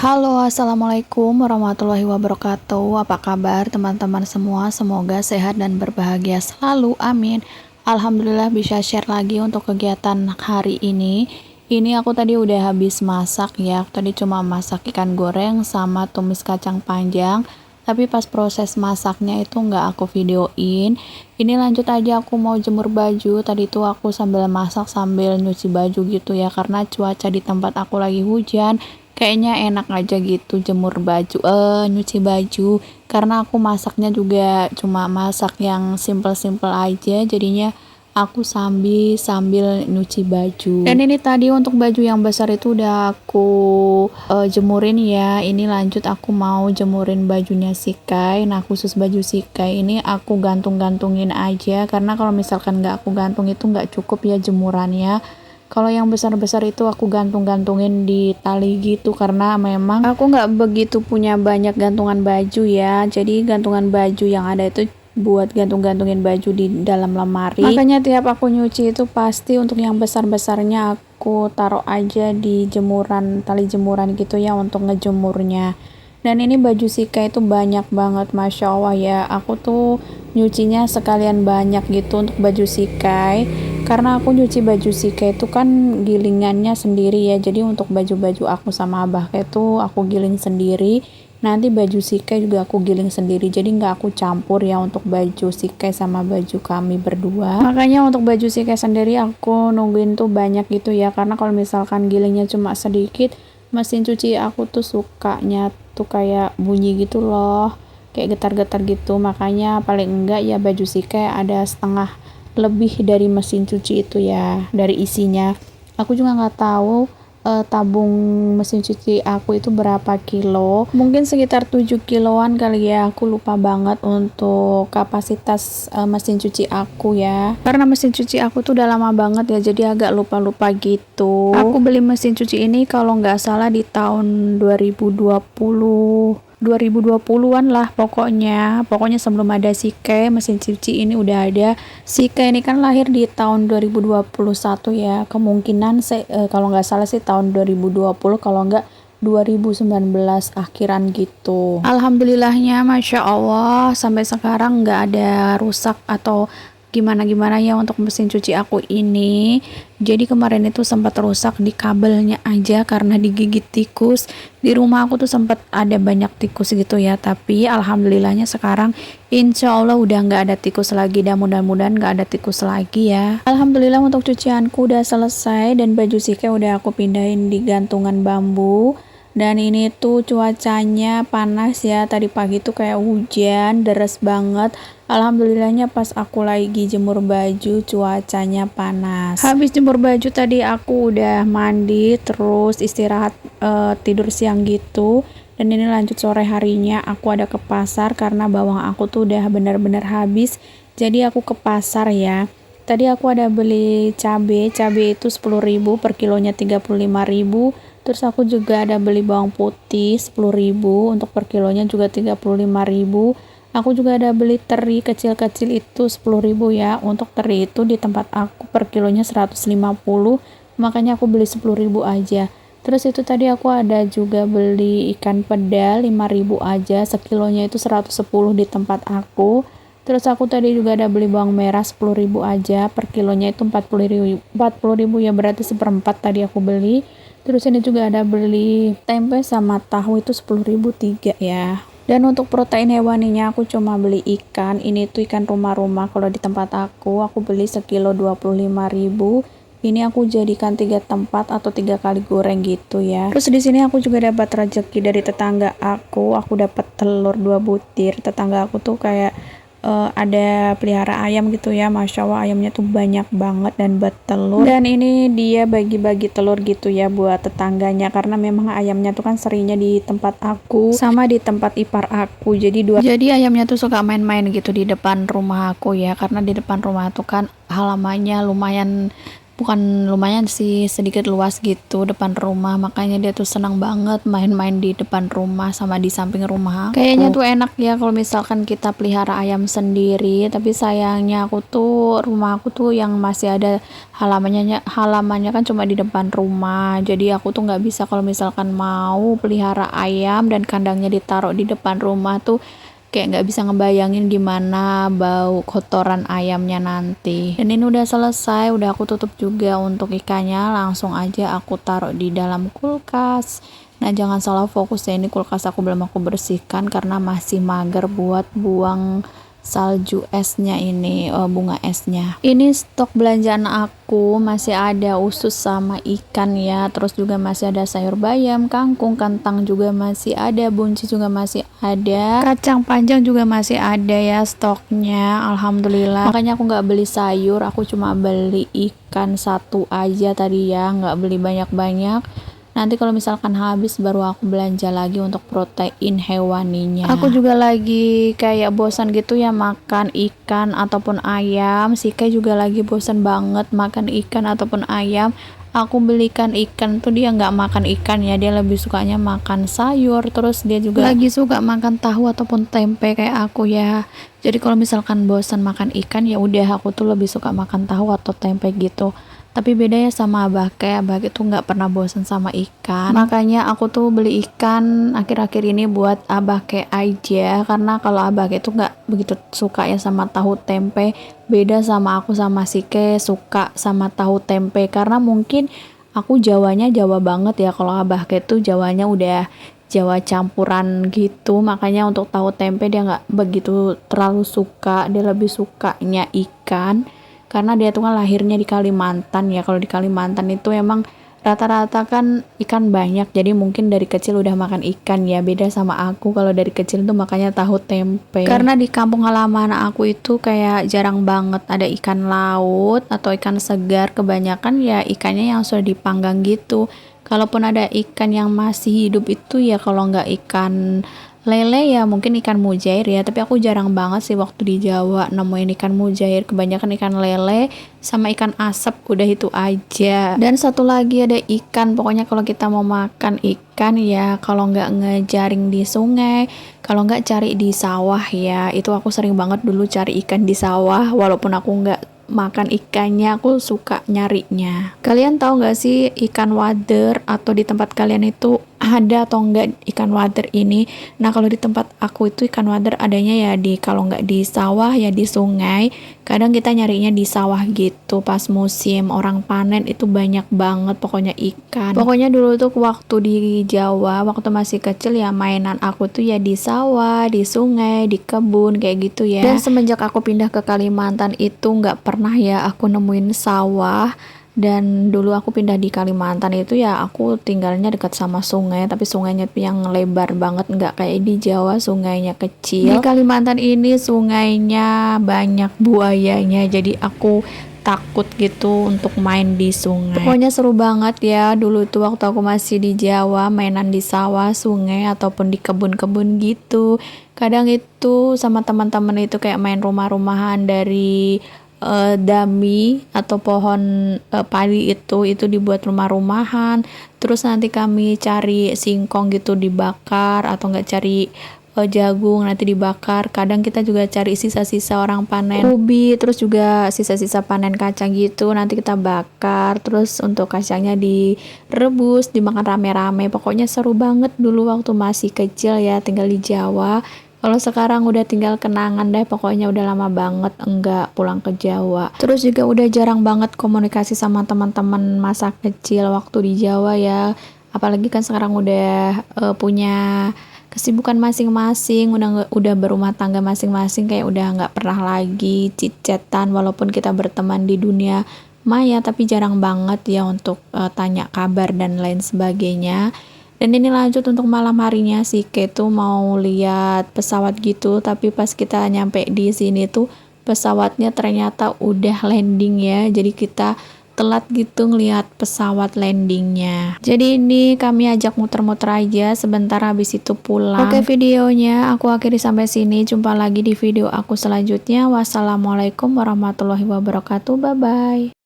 Halo, assalamualaikum warahmatullahi wabarakatuh. Apa kabar teman-teman semua? Semoga sehat dan berbahagia selalu. Amin. Alhamdulillah bisa share lagi untuk kegiatan hari ini. Ini aku tadi udah habis masak ya. Aku tadi cuma masak ikan goreng sama tumis kacang panjang. Tapi pas proses masaknya itu nggak aku videoin. Ini lanjut aja, aku mau jemur baju. Tadi tuh aku sambil masak sambil nyuci baju gitu ya. Karena cuaca di tempat aku lagi hujan. Kayaknya enak aja gitu jemur baju, nyuci baju. Karena aku masaknya juga cuma masak yang simple-simple aja, jadinya aku sambil sambil nyuci baju. Dan ini tadi untuk baju yang besar itu udah aku jemurin ya. Ini lanjut aku mau jemurin bajunya si Kai. Nah, khusus baju si Kai ini aku gantung-gantungin aja, karena kalau misalkan nggak aku gantung itu nggak cukup ya jemurannya. Kalau yang besar-besar itu aku gantung-gantungin di tali gitu, karena memang aku nggak begitu punya banyak gantungan baju ya. Jadi gantungan baju yang ada itu buat gantung-gantungin baju di dalam lemari. Makanya tiap aku nyuci itu pasti untuk yang besar-besarnya aku taruh aja di jemuran, tali jemuran gitu ya untuk ngejemurnya. Dan ini baju Sika itu banyak banget, Masya Allah ya. Aku tuh nyucinya sekalian banyak gitu untuk baju Sikai, karena aku nyuci baju Sikai itu kan gilingannya sendiri ya. Jadi untuk baju-baju aku sama abah itu aku giling sendiri, nanti baju Sikai juga aku giling sendiri, jadi nggak aku campur ya untuk baju Sikai sama baju kami berdua. Makanya untuk baju Sikai sendiri aku nungguin tuh banyak gitu ya, karena kalau misalkan gilingnya cuma sedikit, mesin cuci aku tuh sukanya tuh kayak bunyi gitu loh, kayak getar-getar gitu. Makanya paling enggak ya baju sih kayak ada setengah lebih dari mesin cuci itu ya, dari isinya. Aku juga nggak tahu tabung mesin cuci aku itu berapa kilo, mungkin sekitar 7 kiloan kali ya. Aku lupa banget untuk kapasitas mesin cuci aku ya, karena mesin cuci aku tuh udah lama banget ya, jadi agak lupa-lupa gitu. Aku beli mesin cuci ini kalau nggak salah di tahun 2020-an lah pokoknya sebelum ada Sike, mesin cuci ini udah ada. Sike ini kan lahir di tahun 2021 ya, kemungkinan kalau nggak salah sih tahun 2020, kalau nggak 2019 akhiran gitu. Alhamdulillahnya Masya Allah sampai sekarang nggak ada rusak atau gimana-gimana ya untuk mesin cuci aku ini. Jadi kemarin itu sempat rusak di kabelnya aja karena digigit tikus. Di rumah aku tuh sempat ada banyak tikus gitu ya, tapi alhamdulillahnya sekarang insya Allah udah nggak ada tikus lagi, dan mudah-mudahan nggak ada tikus lagi ya. Alhamdulillah untuk cucianku udah selesai dan baju Sike udah aku pindahin di gantungan bambu. Dan ini tuh cuacanya panas ya, tadi pagi tuh kayak hujan deres banget. Alhamdulillahnya pas aku lagi jemur baju cuacanya panas. Habis jemur baju tadi aku udah mandi, terus istirahat tidur siang gitu. Dan ini lanjut sore harinya aku ada ke pasar karena bawang aku tuh udah bener-bener habis. Jadi aku ke pasar ya. Tadi aku ada beli cabai itu 10.000 per kilonya, 35.000. Terus aku juga ada beli bawang putih 10.000, untuk per kilonya juga 35.000. Aku juga ada beli teri kecil-kecil itu 10.000 ya. Untuk teri itu di tempat aku per kilonya 150, makanya aku beli 10.000 aja. Terus itu tadi aku ada juga beli ikan pedal 5.000 aja, sekilonya itu 110 di tempat aku. Terus aku tadi juga ada beli bawang merah 10.000 aja, per kilonya itu 40.000 ya, berarti seperempat tadi aku beli. Terus ini juga ada beli tempe sama tahu itu 10.000 tiga ya. Dan untuk protein hewaninya aku cuma beli ikan. Ini tuh ikan rumah-rumah. Kalau di tempat aku beli sekilo 25.000. Ini aku jadikan 3 tempat atau 3 kali goreng gitu ya. Terus di sini aku juga dapat rezeki dari tetangga aku. Aku dapat telur 2 butir. Tetangga aku tuh kayak ada pelihara ayam gitu ya, Masya Allah ayamnya tuh banyak banget dan bertelur. Dan ini dia bagi-bagi telur gitu ya buat tetangganya, karena memang ayamnya tuh kan seringnya di tempat aku sama di tempat ipar aku, jadi ayamnya tuh suka main-main gitu di depan rumah aku ya, karena di depan rumah tuh kan halamannya lumayan bukan lumayan sih, sedikit luas gitu depan rumah, makanya dia tuh senang banget main-main di depan rumah sama di samping rumah aku. Kayaknya tuh enak ya kalau misalkan kita pelihara ayam sendiri, tapi sayangnya rumah aku tuh yang masih ada halamannya kan cuma di depan rumah, jadi aku tuh nggak bisa kalau misalkan mau pelihara ayam dan kandangnya ditaruh di depan rumah tuh kayak nggak bisa ngebayangin gimana bau kotoran ayamnya nanti. Dan ini udah selesai, udah aku tutup juga untuk ikannya, langsung aja aku taruh di dalam kulkas. Nah, jangan salah fokus ya, ini kulkas aku belum aku bersihkan karena masih mager buat buang salju esnya ini, bunga esnya. Ini stok belanjaan aku masih ada usus sama ikan ya, terus juga masih ada sayur bayam, kangkung, kentang juga masih ada, buncis juga masih ada, kacang panjang juga masih ada ya stoknya, alhamdulillah. Makanya aku nggak beli sayur, aku cuma beli ikan satu aja tadi ya, nggak beli banyak-banyak. Nanti kalau misalkan habis baru aku belanja lagi untuk protein hewaninya. Aku juga lagi kayak bosan gitu ya makan ikan ataupun ayam. Sike juga lagi bosan banget makan ikan ataupun ayam. Aku belikan ikan tuh dia nggak makan ikan ya, dia lebih sukanya makan sayur. Terus dia juga lagi suka makan tahu ataupun tempe kayak aku ya. Jadi kalau misalkan bosan makan ikan ya udah aku tuh lebih suka makan tahu atau tempe gitu. Tapi bedanya sama abah tuh nggak pernah bosan sama ikan, makanya aku tuh beli ikan akhir-akhir ini buat abah aja, karena kalau abah tuh nggak begitu suka ya sama tahu tempe. Beda sama aku sama Sike suka sama tahu tempe, karena mungkin aku Jawanya Jawa banget ya, kalau abah tuh Jawanya udah Jawa campuran gitu, makanya untuk tahu tempe dia nggak begitu terlalu suka, dia lebih sukanya ikan karena dia tuh kan lahirnya di Kalimantan ya. Kalau di Kalimantan itu emang rata-rata kan ikan banyak, jadi mungkin dari kecil udah makan ikan ya. Beda sama aku, kalau dari kecil tuh makanya tahu tempe, karena di kampung halaman aku itu kayak jarang banget ada ikan laut atau ikan segar, kebanyakan ya ikannya yang sudah dipanggang gitu. Kalaupun ada ikan yang masih hidup itu ya kalau nggak ikan lele ya mungkin ikan mujair ya, tapi aku jarang banget sih waktu di Jawa nemuin ikan mujair, kebanyakan ikan lele sama ikan asap, udah itu aja. Dan satu lagi ada ikan, pokoknya kalau kita mau makan ikan ya kalau nggak ngejaring di sungai, kalau nggak cari di sawah ya. Itu aku sering banget dulu cari ikan di sawah, walaupun aku nggak makan ikannya, aku suka nyarinya. Kalian tahu nggak sih ikan wader, atau di tempat kalian itu ada atau enggak ikan wader ini? Nah, kalau di tempat aku itu ikan wader adanya ya kalau nggak di sawah ya di sungai. Kadang kita nyarinya di sawah gitu pas musim orang panen, itu banyak banget pokoknya ikan. Pokoknya dulu tuh waktu di Jawa, waktu masih kecil ya mainan aku tuh ya di sawah, di sungai, di kebun kayak gitu ya. Dan semenjak aku pindah ke Kalimantan itu nggak pernah ya aku nemuin sawah. Dan dulu aku pindah di Kalimantan itu ya aku tinggalnya dekat sama sungai, tapi sungainya tuh yang lebar banget, nggak kayak di Jawa sungainya kecil. Di Kalimantan ini sungainya banyak buayanya, jadi aku takut gitu untuk main di sungai. Pokoknya seru banget ya dulu tuh waktu aku masih di Jawa, mainan di sawah, sungai ataupun di kebun-kebun gitu. Kadang itu sama teman-teman itu kayak main rumah-rumahan dari dami atau pohon padi, itu dibuat rumah-rumahan. Terus nanti kami cari singkong gitu dibakar, atau enggak cari jagung nanti dibakar. Kadang kita juga cari sisa-sisa orang panen ubi, terus juga sisa-sisa panen kacang gitu nanti kita bakar. Terus untuk kacangnya direbus, dimakan rame-rame. Pokoknya seru banget dulu waktu masih kecil ya tinggal di Jawa. Kalau sekarang udah tinggal kenangan deh, pokoknya udah lama banget enggak pulang ke Jawa. Terus juga udah jarang banget komunikasi sama teman-teman masa kecil waktu di Jawa ya. Apalagi kan sekarang udah punya kesibukan masing-masing, udah berumah tangga masing-masing, kayak udah nggak pernah lagi chit-chatan, walaupun kita berteman di dunia maya, tapi jarang banget ya untuk tanya kabar dan lain sebagainya. Dan ini lanjut untuk malam harinya, si Ketu mau lihat pesawat gitu, tapi pas kita nyampe di sini tuh pesawatnya ternyata udah landing ya. Jadi kita telat gitu ngelihat pesawat landingnya. Jadi ini kami ajak muter-muter aja, sebentar habis itu pulang. Oke, videonya aku akhiri sampai sini. Jumpa lagi di video aku selanjutnya. Wassalamualaikum warahmatullahi wabarakatuh. Bye bye.